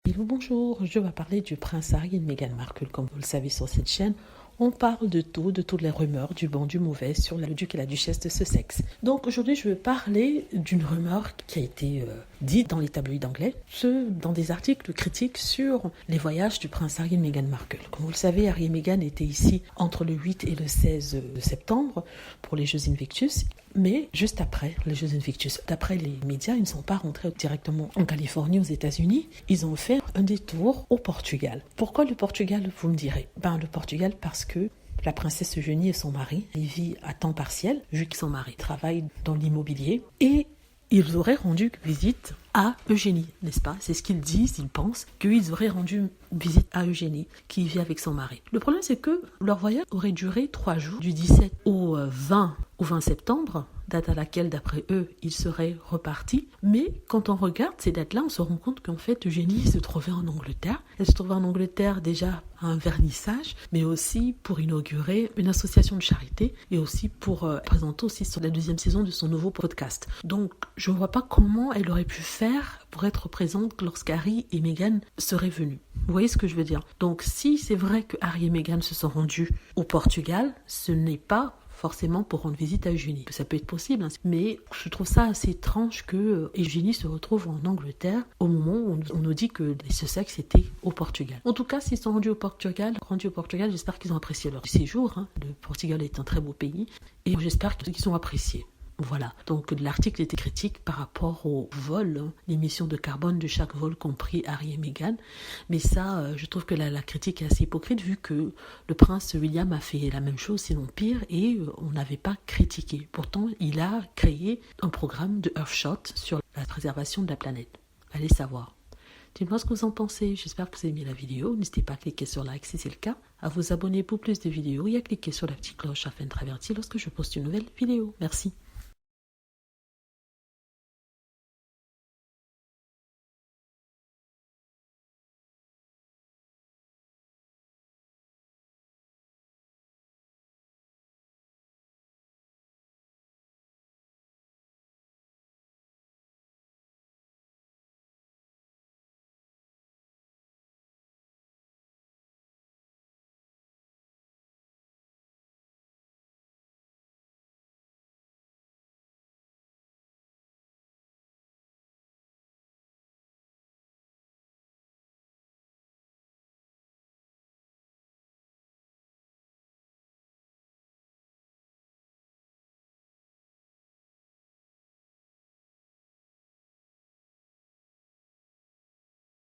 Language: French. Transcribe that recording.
Hello, bonjour, je vais parler du prince Harry et de Meghan Markle. Comme vous le savez sur cette chaîne, on parle de toutes les rumeurs, du bon, du mauvais, sur le duc et la duchesse de Sussex. Donc aujourd'hui, je vais parler d'une rumeur qui a été dite dans les tabloïds anglais, dans des articles critiques sur les voyages du prince Harry et de Meghan Markle. Comme vous le savez, Harry et Meghan étaient ici entre le 8 et le 16 septembre pour les Jeux Invictus. Mais juste après les Jeux Invictus, d'après les médias, ils ne sont pas rentrés directement en Californie, aux États-Unis. Ils ont fait un détour au Portugal. Pourquoi le Portugal, vous me direz? Le Portugal parce que la princesse Eugénie et son mari, ils vivent à temps partiel, vu que son mari travaille dans l'immobilier. Et ils auraient rendu visite à Eugénie, n'est-ce pas? C'est ce qu'ils disent, ils pensent qu'ils auraient rendu visite à Eugénie, qui vit avec son mari. Le problème, c'est que leur voyage aurait duré 3 jours, du 17 au 20 septembre, date à laquelle, d'après eux, ils seraient repartis. Mais quand on regarde ces dates-là, on se rend compte qu'en fait, Eugénie se trouvait en Angleterre. Elle se trouvait en Angleterre déjà à un vernissage, mais aussi pour inaugurer une association de charité et aussi pour présenter aussi sur la 2e saison de son nouveau podcast. Donc, je ne vois pas comment elle aurait pu faire pour être présente lorsqu'Harry et Meghan seraient venus. Vous voyez ce que je veux dire? Donc, si c'est vrai que Harry et Meghan se sont rendus au Portugal, ce n'est pas forcément pour rendre visite à Eugénie. Ça peut être possible, mais je trouve ça assez étrange que Eugénie se retrouve en Angleterre au moment où on nous dit que les Sussex étaient au Portugal. En tout cas, s'ils sont rendus au Portugal, j'espère qu'ils ont apprécié leur séjour. Le Portugal est un très beau pays et j'espère qu'ils ont apprécié. Voilà, donc l'article était critique par rapport au vol, l'émission de carbone de chaque vol compris Harry et Meghan. Mais ça, je trouve que la critique est assez hypocrite vu que le prince William a fait la même chose, sinon pire, et on n'avait pas critiqué. Pourtant, il a créé un programme de Earthshot sur la préservation de la planète. Allez savoir. Dites-moi ce que vous en pensez, j'espère que vous avez aimé la vidéo. N'hésitez pas à cliquer sur like si c'est le cas, à vous abonner pour plus de vidéos et à cliquer sur la petite cloche afin d'être averti lorsque je poste une nouvelle vidéo. Merci.